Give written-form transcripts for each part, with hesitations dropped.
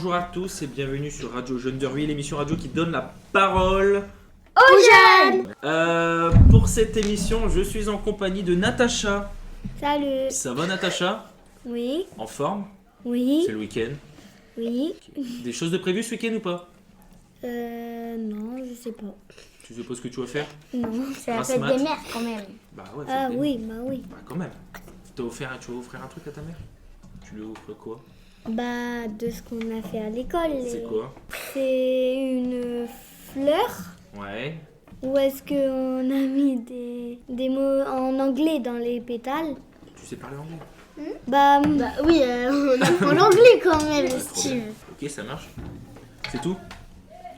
Bonjour à tous et bienvenue sur Radio Jeune de Ruy, l'émission radio qui donne la parole aux jeunes. Pour cette émission, je suis en compagnie de Natacha. Salut. Ça va Natacha? Oui. En forme? Oui. C'est le week-end. Oui. Des choses de prévues ce week-end ou pas? Non, je sais pas. Tu sais pas ce que tu vas faire? Non. C'est la Grasse fête mat. des mères quand même. Bah ouais. Ah fête des oui, mères. bah oui. Bah quand même. Tu vas offrir un truc à ta mère? Tu lui offres quoi? Bah de ce qu'on a fait à l'école. C'est quoi? C'est une fleur. Ouais. Ou est-ce qu'on a mis des mots en anglais dans les pétales? Tu sais parler anglais? Bah Oui, on apprend l'anglais quand même, Trop bien. Steve. Ok, ça marche. C'est tout?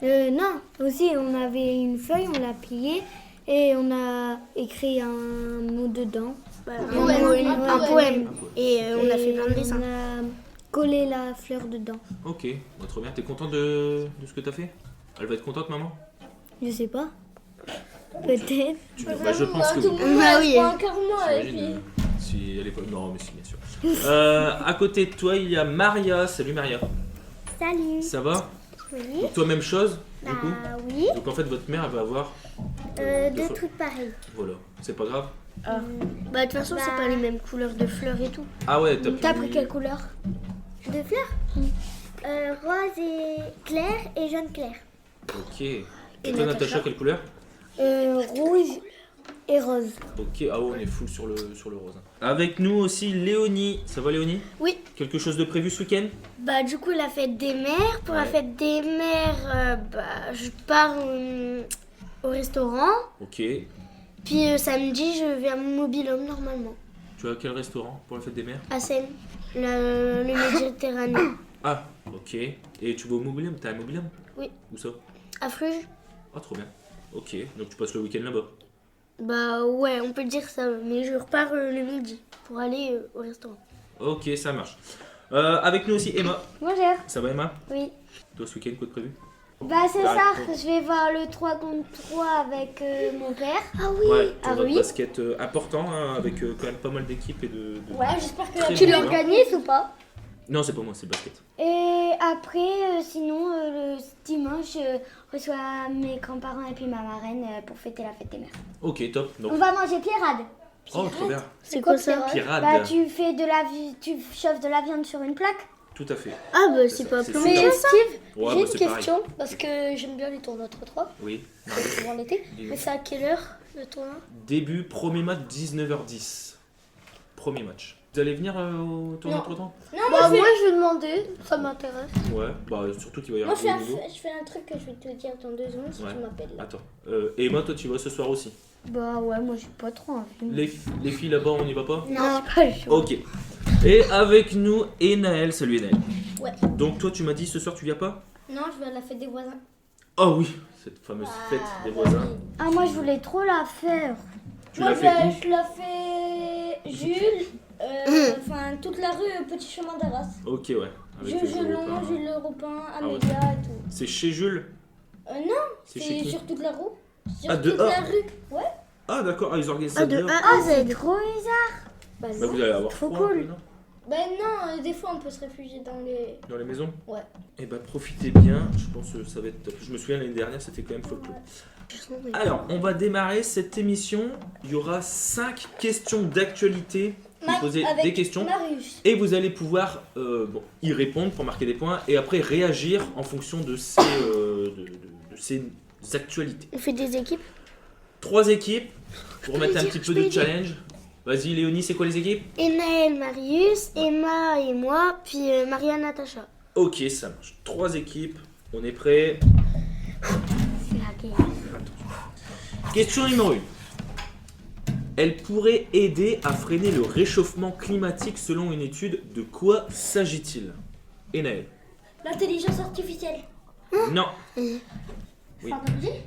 non. Aussi, on avait une feuille, on l'a pliée et on a écrit un mot dedans. Un poème. Et on a fait plein de dessins. On a collé la fleur dedans. Ok, bah, trop bien. T'es content de ce que t'as fait? Elle va être contente, maman? Je sais pas. Peut-être. Bah, je pense que tout le oui. monde Ah oui. prend un karma et T'imagines, puis... si elle est pas... Non, mais si, bien sûr. À côté de toi, il y a Maria. Salut Maria. Salut. Ça va? Oui. Donc toi, même chose, du coup? Oui. Donc en fait, votre mère, elle va avoir... Deux fois- trucs pareils. Voilà, c'est pas grave. Bah de toute façon, c'est pas les mêmes couleurs de fleurs et tout. Ah ouais, T'as pris quelle couleur? Deux fleurs rose et clair et jaune clair. Ok. Et toi, Natacha, quelle couleur? Rouge et rose. Ok, ah ouais, on est full sur le rose. Avec nous aussi, Léonie. Ça va, Léonie? Oui. Quelque chose de prévu ce week-end? Bah du coup, la fête des mères. Pour la Ouais. fête des mères, je pars au restaurant. Ok. Puis samedi, je vais à mon mobil-home normalement. Tu vas à quel restaurant pour la fête des mères? À Seine, le Méditerranée. Ah, ok. Et tu vas au Mobilium? T'as un Mobilium? Oui. Où ça? À Fruges. Ah, trop bien. Ok, donc tu passes le week-end là-bas. Bah ouais, on peut dire ça, mais je repars le midi pour aller au restaurant. Ok, ça marche. Avec nous aussi Emma. Bonjour. Ça va Emma? Oui. Toi ce week-end, quoi de prévu? Bah c'est Bah, ça, bon. je vais voir le 3 contre 3 avec mon père. Ah oui. Ouais, ah tournoi de oui. basket important hein, avec quand même pas mal d'équipes et de... Ouais, j'espère que Très tu bien. l'organises ou pas? Non, c'est pas moi, c'est basket. Et après, sinon, le dimanche, je reçois mes grands-parents et puis ma marraine pour fêter la fête des mères. Ok, top. Donc... On va manger pierrade. Oh, trop bien. C'est quoi ça? Pirate. Bah tu fais tu chauffes de la viande sur une plaque. Tout à fait. Ah bah C'est c'est ça, pas c'est plus super. longtemps. Steve, Ouais, j'ai bah, une c'est pareil. question, parce que j'aime bien les tournois 3-3 Oui. pendant l'été. Dis-nous. Mais c'est à quelle heure le tournoi? Début, premier match, 19h10. Premier match. Vous allez venir au tournoi Non. entre-temps? Non, Bah moi je vais demander, ça m'intéresse. Ouais, bah surtout qu'il va y moi avoir des nouveaux. je fais un truc que je vais te dire dans 2 secondes si Ouais. tu m'appelles là. Attends. Et Emma, toi tu vas ce soir aussi? Bah ouais, moi j'ai pas trop envie. Les filles là-bas, on y va pas? Non, pas chaud. Ok. Et avec nous, Enaël. Salut Enaël. Ouais. Donc toi tu m'as dit ce soir tu viens pas? Non, je vais à la fête des voisins. Oh oui, cette fameuse fête des voisins. Ah moi je voulais trop la faire. Tu Moi l'as fait où? je la fais Jules, enfin toute la rue Petit Chemin d'Arras. Ok, ouais. Avec Jules les Gelon, Européens. Jules Européen, Ah ouais. Amélia et tout. C'est chez Jules? Non, C'est chez c'est qui? sur toute la rue. Sur Ah, toute dehors. la rue. Ouais. Ah d'accord, ils organisent ça Ah, de dehors. A Ah à Z. c'est trop bizarre. Bah, Bah, vous allez avoir Trop froid un cool. peu, non? Ben non, des fois on peut se réfugier dans les... Dans les maisons? Ouais. Eh bah profitez bien, je pense que ça va être top. Je me souviens l'année dernière, c'était quand même folklore. Alors, on va démarrer cette émission. Il y aura 5 questions d'actualité. Vous posez Avec des questions Marius. et vous allez pouvoir y répondre pour marquer des points et après réagir en fonction de ces, de ces actualités. On fait des équipes. 3 équipes pour mettre un petit peu de peux challenge. Vas-y Léonie, c'est quoi les équipes? Enaël, Marius, Emma et moi, puis Maria, Natacha. Ok, ça marche. 3 équipes, on est prêt. C'est la guerre. Question numéro 1. Elle pourrait aider à freiner le réchauffement climatique selon une étude. De quoi s'agit-il? Enaël. L'intelligence artificielle. Non, C'est un objet?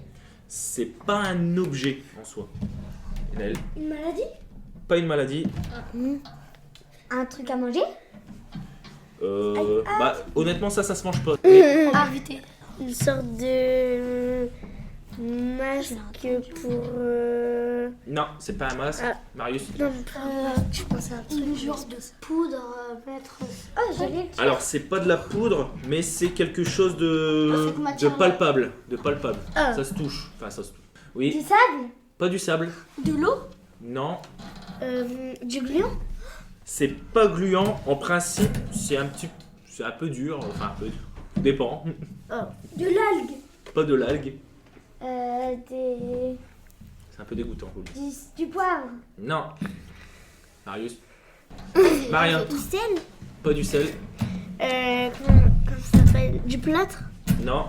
c'est pas un objet en soi. Enaël. Une maladie? Pas une maladie. Un truc à manger? Bah, honnêtement, ça se mange pas. Invité. Une sorte de masque pour... Non, c'est pas un masque. Ah. Marius. Non, je pense à un truc. genre de poudre mettre. Ah, j'allais le Alors, c'est pas de la poudre, mais c'est quelque chose de c'est matière palpable. De palpable. Ah. Ça se touche. Enfin, ça se touche. Du Oui, sable. pas du sable. De l'eau. Non. Du gluant. C'est pas gluant. En principe, c'est un peu dur. Enfin, un peu dur. Tout dépend. De l'algue. Pas de l'algue. C'est un peu dégoûtant. je vous le dis. Du poivre. Non. Marius. Maria. Du sel. Pas du sel. Comment ça s'appelle? Du plâtre. Non.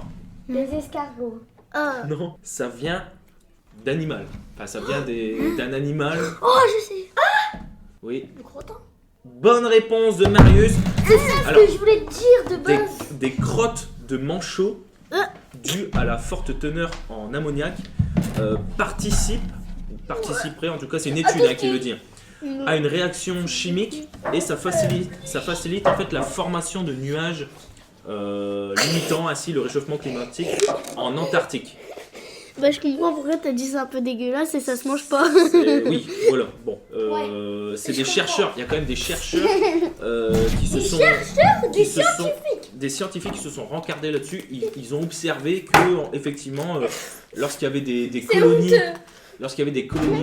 Des escargots. Ah. Non. Ça vient d'animal. Enfin, ça vient d'un animal. Oh, je sais. Oui. Le crottin. Bonne réponse de Marius. Alors, Ce que je voulais te dire de base. des crottes de manchots dues à la forte teneur en ammoniac participeraient, en tout cas c'est une étude qui le dit, à une réaction chimique et ça facilite en fait la formation de nuages limitant ainsi le réchauffement climatique en Antarctique. Bah, je comprends pourquoi t'as dit c'est un peu dégueulasse et ça se mange pas. Oui, voilà. Bon, c'est des chercheurs. Il y a quand même des chercheurs qui se sont. Des scientifiques qui se sont rencardés là-dessus. Ils ont observé que effectivement, lorsqu'il y avait des colonies,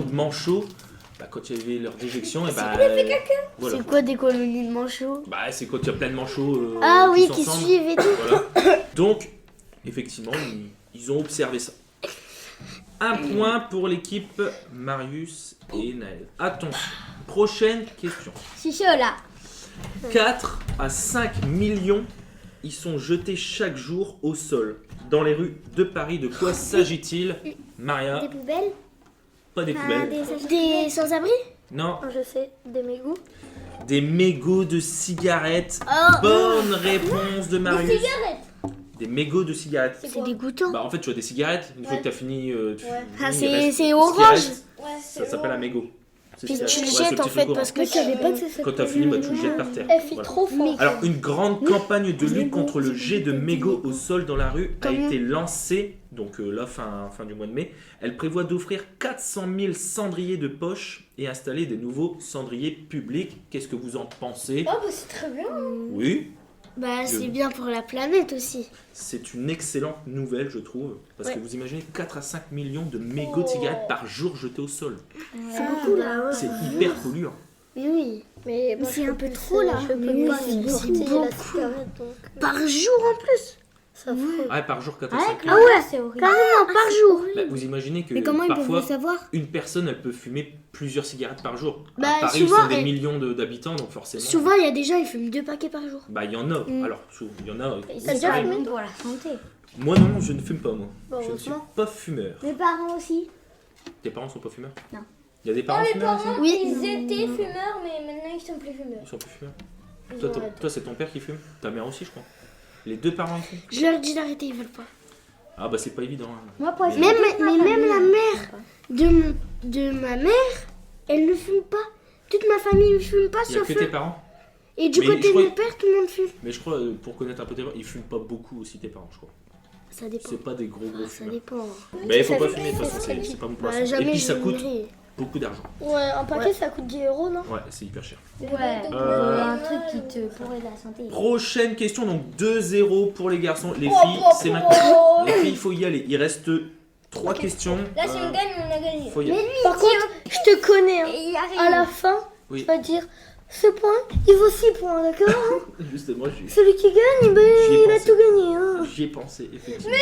de manchots, bah, quand il y avait leur déjection, et bah, voilà. C'est quoi des colonies de manchots? Bah, c'est quand il y a plein de manchots. Ah oui, tous qui ensemble. suivent et tout. Voilà. Donc, effectivement, ils ont observé ça. Un point pour l'équipe Marius et Naël. Attention, prochaine question. Je suis chaud là. 4 à 5 millions y sont jetés chaque jour au sol dans les rues de Paris. De quoi s'agit-il, Maria? Des poubelles. Pas des poubelles. Des sans-abri? Non, Je sais, des mégots. des mégots de cigarettes. Oh. Bonne réponse de Marius. Des cigarettes. Des mégots de cigarettes. C'est dégoûtant. Bah en fait tu as des cigarettes, une fois que tu as fini, Ah, il c'est reste c'est des orange. cigarettes. Ouais, Ça s'appelle un mégot. C'est Puis ce tu le qu'il y a. Ouais, jettes ce en petit fait truc parce orange. que tu savais pas que ça Quand tu as fini, bah, tu le jettes par terre. Elle fait Voilà. trop fort. Alors, une grande campagne de lutte contre le jet de mégots au sol dans la rue a Comment été lancée, donc là, fin du mois de mai. Elle prévoit d'offrir 400 000 cendriers de poche et installer des nouveaux cendriers publics. Qu'est-ce que vous en pensez? Oh, bah c'est très bien. Oui, Bah, c'est bien pour la planète aussi. c'est une excellente nouvelle, je trouve. Parce Ouais. que vous imaginez 4 à 5 millions de mégots de cigarettes par jour jetés au sol. C'est beaucoup là. C'est hyper polluant. Oui. Mais c'est un peu trop, là. Je peux Mais pas oui, c'est supporter la beaucoup. cigarette donc. Par jour en plus. Ça ferait. Ah, par jour 4 à Ah 5 ouais, millions. c'est horrible. Carrément, par jour. Bah, vous imaginez que Mais comment ils peuvent parfois, le savoir? une personne, elle peut fumer plusieurs cigarettes par jour. Bah, À Paris, souvent, ils sont des et- millions d'habitants, donc forcément. Souvent, il y a des gens, ils fument 2 paquets par jour. Bah, il y en a. Mm. Alors, il y en a. Et c'est ça déjà vrai. fumé Pour la santé. Moi, non, je ne fume pas, moi. Bah, Je ne suis heureusement. pas fumeur. Mes parents aussi. Tes parents sont pas fumeurs? Non. Il y a des parents Mes fumeurs parents, ici? Oui. ils étaient fumeurs, mais maintenant ils sont plus fumeurs. Ils sont plus fumeurs. Ils Toi, ont arrêté. toi, c'est ton père qui fume? Ta mère aussi, je crois. Les deux parents ils fument? Je leur dis d'arrêter, ils veulent pas. Ah, bah, c'est pas évident. Hein. Moi, pour Mais- Même la mère de ma mère, elle ne fume pas. Toute ma famille ne fume pas Il y a sauf que tes eux. parents? Et du Mais côté je de crois- mon père, tout le monde fume. Mais je crois, pour connaître un peu tes parents, ils fument pas beaucoup aussi, tes parents, je crois. Ça dépend. C'est pas des gros Ah, ça fumeurs. dépend. Mais il faut Ça pas fait- fumer, de toute façon, c'est pas bon pour la Bah, santé. Et jamais puis je ça le coûte dirai. beaucoup d'argent. Ouais, un paquet ça coûte 10 euros, non? Ouais, c'est hyper cher. Ouais, Euh, un truc qui te pourrait la santé. Prochaine question, donc 2-0 pour les garçons. Les Oh, filles, oh, c'est oh. maintenant. Les filles, il faut y aller. Il reste 3 questions. Là, si on gagne, on a gagné. Faut y aller. Par contre, je te connais. Hein. Il arrive. À la fin, Oui. tu vas dire ce point, il vaut 6 points, d'accord? Justement, Celui qui gagne, ben, J'y ai il a pensé. tout gagné. Hein. j'y ai pensé, effectivement. Mais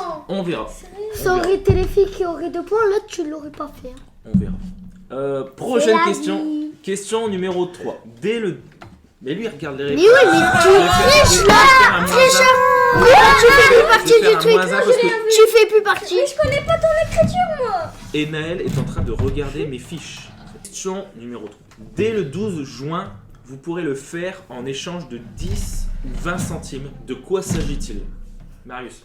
non! On verra. Ça aurait été les filles qui auraient 2 points, là, tu l'aurais pas fait. Hein. On verra. Prochaine question. Question numéro 3. Dès le. Mais lui, il regarde les réponses. Mais oui, mais tu triches là! Tu fais plus partie du truc. Tu fais plus partie. Mais je connais pas ton écriture, moi. Et Naël est en train de regarder mes fiches. Question numéro 3. Dès le 12 juin, vous pourrez le faire en échange de 10 ou 20 centimes. De quoi s'agit-il? Marius,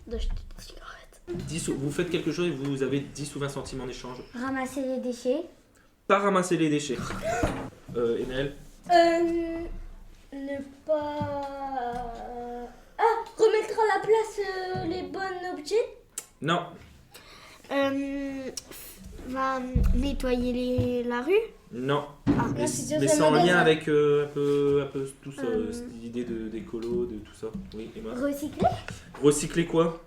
D'acheter des cigarettes. 10 vous faites quelque chose et vous avez 10 ou 20 centimes en échange. Ramasser les déchets. Pas ramasser les déchets. Et Naël? Ne pas. Ah, remettre à la place les bons objets. Non. Va nettoyer la rue. Non. Non, c'est Mais sur c'est le en magasin. lien avec un peu tout ça, cette idée d'écolo, de tout ça. Oui, Emma. Recycler Recycler quoi?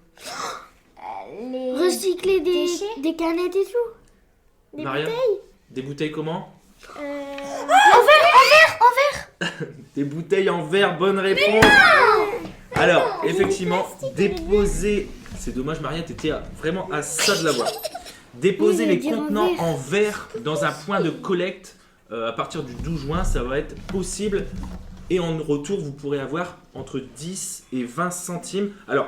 les Recycler déchets. des canettes et tout. Des Maria? bouteilles. Des bouteilles comment? En verre. Des bouteilles en verre, bonne réponse. Alors, effectivement, déposer. C'est dommage, Maria, t'étais vraiment à ça de l'avoir. Déposer Oui, les dire en contenants verre. en verre dans un point de collecte à partir du 12 juin, ça va être possible. Et en retour, vous pourrez avoir entre 10 et 20 centimes. Alors,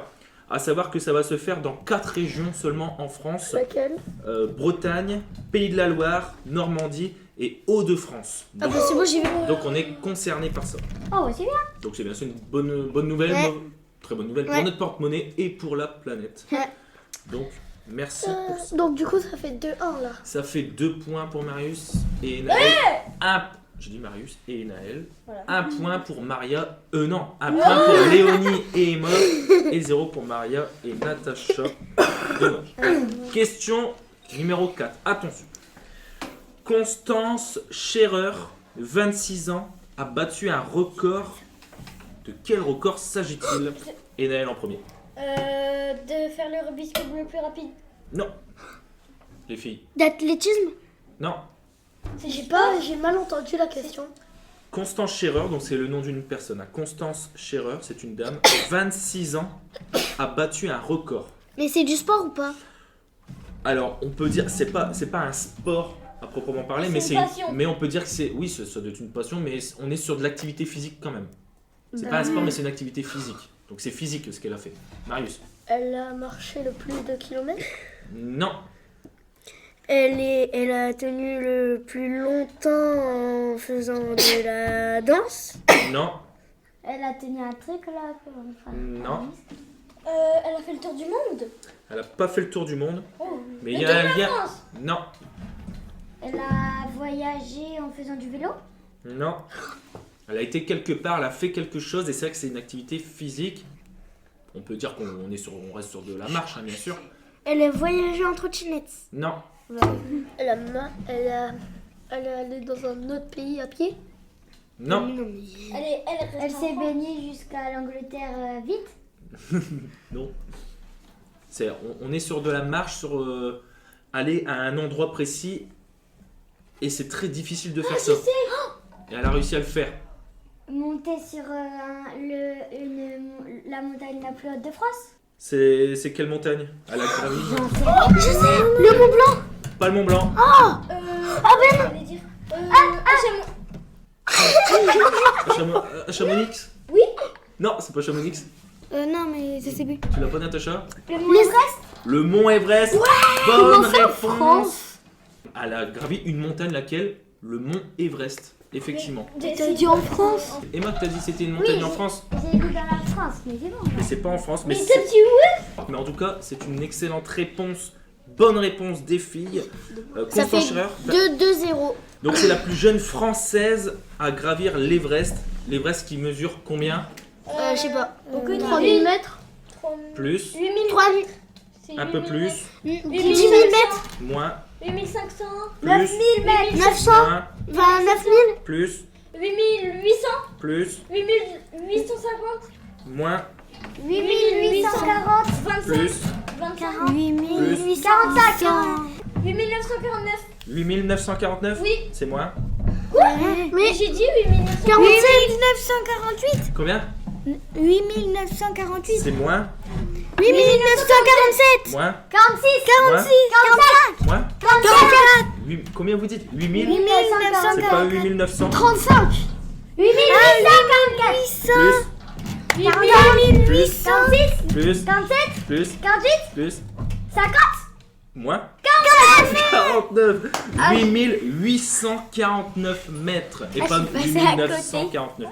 à savoir que ça va se faire dans 4 régions seulement en France. Laquelle? Bretagne, Pays de la Loire, Normandie et Hauts-de-France. Ah Donc, bah c'est bon, j'y vais. donc on est concerné par ça. Oh, c'est bien. Donc c'est bien sûr une bonne nouvelle, Ouais. très bonne nouvelle Ouais. pour notre porte-monnaie et pour la planète. Ouais. Donc merci pour ça. Donc du coup, ça fait 2-1 là. Ça fait 2 points pour Marius et Naël. J'ai dit Marius et Naël. Voilà. 1 point pour Maria. Non, 1 point pour Léonie et Emma. Et 0 pour Maria et Natacha. Dommage. Question numéro 4. Attention. Constance Scherer, 26 ans, a battu un record. De quel record s'agit-il? Et Naël en premier. De faire le Rubik's Cube le plus rapide. Non. Les filles. D'athlétisme? Non. J'ai mal entendu la question. Constance Scherer, donc c'est le nom d'une personne. Hein. Constance Scherer, c'est une dame, 26 ans, a battu un record. Mais c'est du sport ou pas? Alors, on peut dire, c'est pas un sport à proprement parler, C'est une passion. mais on peut dire que c'est, oui, ça doit être une passion, mais on est sur de l'activité physique quand même. C'est pas un sport, mais c'est une activité physique. Donc c'est physique ce qu'elle a fait. Marius? Elle a marché le plus de kilomètres. Non. Elle a tenu le plus longtemps en faisant de la danse. Non. Elle a tenu un truc là. Enfin, Non. Elle a fait le tour du monde. Elle a pas fait le tour du monde, Oh. mais il y a un lien. France. Non. Elle a voyagé en faisant du vélo. Non. Elle a été quelque part, elle a fait quelque chose, et c'est vrai que c'est une activité physique. On peut dire qu'on reste sur de la marche, hein, bien sûr. Elle a voyagé en trottinette. Non. Elle est allée dans un autre pays à pied. Non. Elle Elle s'est baignée jusqu'à l'Angleterre vite. Non. On est sur de la marche, sur aller à un endroit précis, et c'est très difficile de faire ça. Et elle a réussi à le faire. Monter sur la montagne la plus haute de France. C'est quelle montagne? Elle a gravi. Je sais, le Mont Blanc. Pas le Mont Blanc. J'allais dire. Chamonix? Oui. Non, c'est pas Chamonix. Non, mais je sais plus. Tu l'as pas, Natacha? Le Mont Everest. Le Mont Everest. Bonne réponse. Elle a gravi une montagne, laquelle? Le Mont Everest. Effectivement. T'as dit en France? Emma, t'as dit que c'était une montagne Oui, en France? J'ai vu dans la France, mais c'est bon. Mais c'est pas en France. Mais Mais, t'as dit où? mais en tout cas, c'est une excellente réponse. Bonne réponse des filles. Ça Constance fait Scherer. 2-0. Donc c'est la plus jeune française à gravir l'Everest. L'Everest qui mesure combien? Je sais pas. Aucune 3000 idée. mètres? Plus? 8000. 3000. C'est Un peu 8000 plus? mètres. 10 000 mètres? Moins? 8500. Plus? 900? Moins? 29 000? Plus? 8800. Plus? 8850. Moins? 8840. 25. Plus? 25. 8845. 8949. 8949? Oui. C'est moins? Mais j'ai dit 8948. 8948? Combien? 8948? C'est moins? 8947? Moins? 46. Moins? 45? Moins? 44? Combien vous dites? 8000? 8944? C'est pas 8900? 35? 8844. Plus? 4800? Plus? 47. Plus? 48. Plus? 50. Moins? 49. 8849 mètres et pas je suis passée à côté. 8949.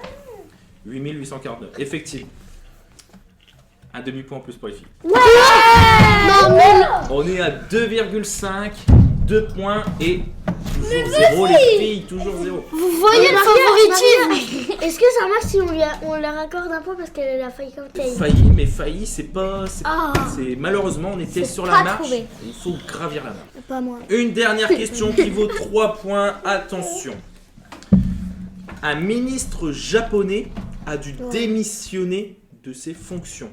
8849, effectivement. Un demi-point en plus pour les filles. Non, mais On est à 2,5, 2 points et toujours 0 les filles, toujours 0. vous voyez le favoritisme? Est-ce que ça marche si on leur accorde un point parce qu'elle a failli comme taille? Failli, c'est pas. C'est malheureusement, on était sur la pas marche. trouvé. Il faut gravir la marche. Pas moi. Une dernière question qui vaut 3 points. Attention. Un ministre japonais a dû démissionner de ses fonctions.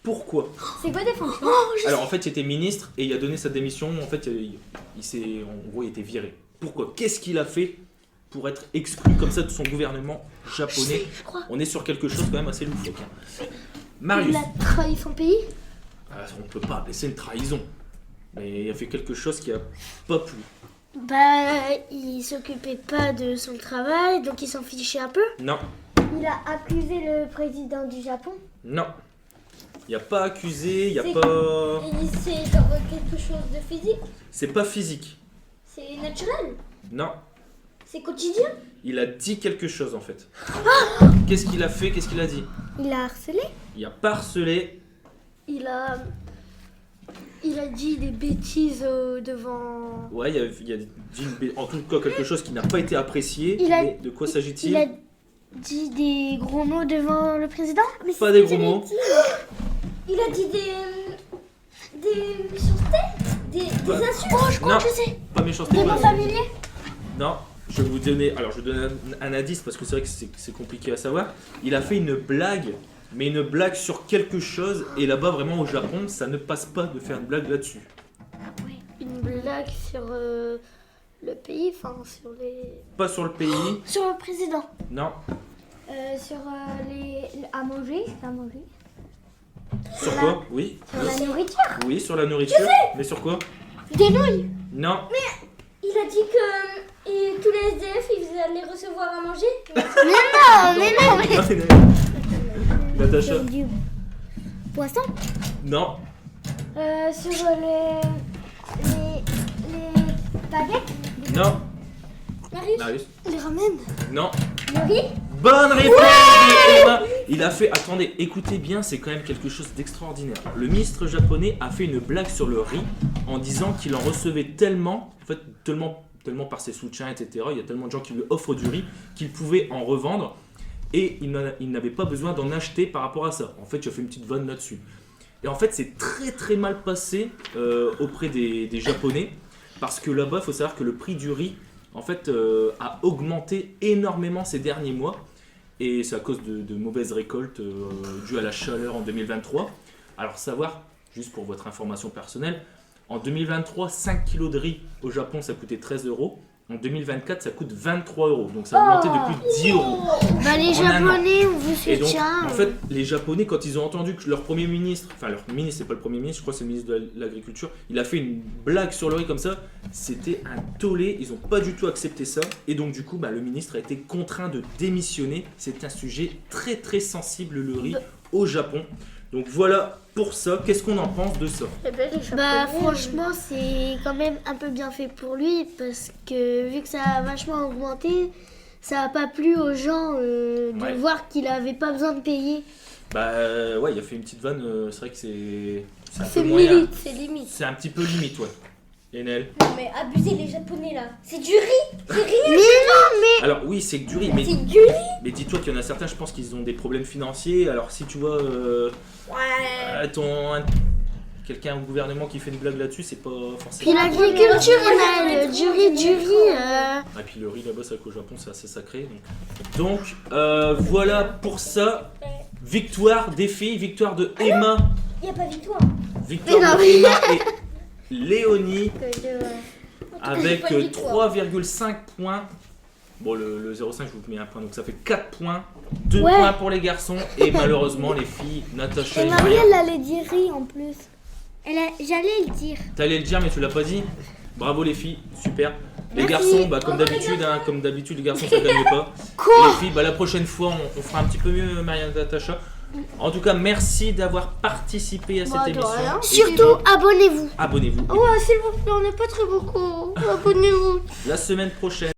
Pourquoi? C'est quoi des fonctions? Alors en fait, il était ministre et il a donné sa démission. En fait, en gros, il était viré. Pourquoi? Qu'est-ce qu'il a fait pour être exclu comme ça de son gouvernement japonais? Je crois. On est sur quelque chose quand même assez loufoque. Hein. Marius. Il a trahi son pays? On peut pas appeler ça une trahison. Mais il a fait quelque chose qui a pas plu. Bah, il s'occupait pas de son travail, donc il s'en fichait un peu. Non, Il a accusé le président du Japon. non. Il n'y a pas accusé, il n'y a C'est- pas... C'est genre quelque chose de physique. C'est pas physique. C'est naturel. Non. C'est quotidien. Il a dit quelque chose en fait. Qu'est-ce qu'il a fait? Qu'est-ce qu'il a dit? Il a harcelé. Il a pas harcelé. Il a dit des bêtises devant... Ouais, il a dit en tout cas quelque chose qui n'a pas été apprécié. Il a- Mais de quoi s'agit-il? Il a dit des gros mots devant le président? Pas des gros mots. Il a dit des méchancetés, des insultes. Oh, je crois Non. que je sais. Pas méchanceté. Des pas- mots familiers? Non, je vais vous donner. Alors, je donne un indice parce que c'est vrai que c'est compliqué à savoir. Il a fait une blague, mais une blague sur quelque chose. Et là-bas, vraiment au Japon, ça ne passe pas de faire une blague là-dessus. Une blague sur le pays, enfin sur les... Pas sur le pays. Sur le président. Non. Sur à manger, c'est à manger. Sur quoi? Oui. Sur la nourriture. Oui, sur la nourriture. Mais sur quoi? Des nouilles. Non. Il a dit que tous les SDF ils allaient recevoir à manger. Mais non. Natacha? Du poisson. Non. Sur les baguettes. Non. Marius, Marius? Les ramène. Non. Le riz. Bonne réponse de Emma. Il a fait, attendez, écoutez bien, c'est quand même quelque chose d'extraordinaire. Le ministre japonais a fait une blague sur le riz en disant qu'il en recevait tellement, en fait, tellement par ses soutiens, etc. Il y a tellement de gens qui lui offrent du riz qu'il pouvait en revendre et il n'avait pas besoin d'en acheter par rapport à ça. En fait, tu as fait une petite vanne là-dessus. Et en fait, c'est très très mal passé auprès des Japonais parce que là-bas, il faut savoir que le prix du riz en fait, a augmenté énormément ces derniers mois. Et c'est à cause de mauvaises récoltes dues à la chaleur en 2023. Alors savoir, juste pour votre information personnelle, en 2023, 5 kg de riz au Japon, ça coûtait 13 €. En 2024, ça coûte 23 €. Donc ça a augmenté de plus de 10 €. Bah les En un an. Japonais, on vous Et donc, soutient. en fait, les Japonais, quand ils ont entendu que leur premier ministre, enfin leur ministre, c'est pas le premier ministre, je crois que c'est le ministre de l'Agriculture, il a fait une blague sur le riz comme ça, c'était un tollé, ils ont pas du tout accepté ça, et donc du coup, le ministre a été contraint de démissionner. C'est un sujet très très sensible, le riz, au Japon. Donc voilà pour ça, qu'est-ce qu'on en pense de ça? Bah franchement, c'est quand même un peu bien fait pour lui parce que vu que ça a vachement augmenté, ça a pas plu aux gens de Ouais. voir qu'il avait pas besoin de payer. Bah ouais, il a fait une petite vanne, c'est vrai que c'est un peu C'est moyen. limite, c'est limite. C'est un petit peu limite, ouais. Enel. non mais abusez les Japonais là. C'est du riz. C'est rien. Alors oui, c'est que du riz, mais, C'est du riz. mais dis-toi qu'il y en a certains, je pense qu'ils ont des problèmes financiers. Alors si tu vois Ouais. quelqu'un au gouvernement qui fait une blague là-dessus, c'est pas Puis forcément... l'agriculture, on a du riz. Et puis le riz là-bas, c'est vrai qu'au Japon, c'est assez sacré. Donc voilà pour ça. Victoire des filles, victoire de Emma, Y a pas victoire. victoire Mais non, de mais- Emma et Léonie avec pas de victoire. 3,5 points. Bon, le 0,5, je vous mets un point, donc ça fait 4 points. 2 Ouais. points pour les garçons et malheureusement les filles, Natacha et Et Maria. Marielle allait dire riz en plus. J'allais le dire. T'allais le dire mais tu l'as pas dit. Bravo les filles, super. Les Merci. garçons, comme d'habitude, les garçons ça gagne pas. Et les filles, la prochaine fois on fera un petit peu mieux Maria et Natacha. En tout cas, merci d'avoir participé à cette Bah, de émission. rien. Et Surtout, abonnez-vous. abonnez-vous. Oh, s'il vous plaît, on n'est pas très beaucoup. Abonnez-vous. La semaine prochaine,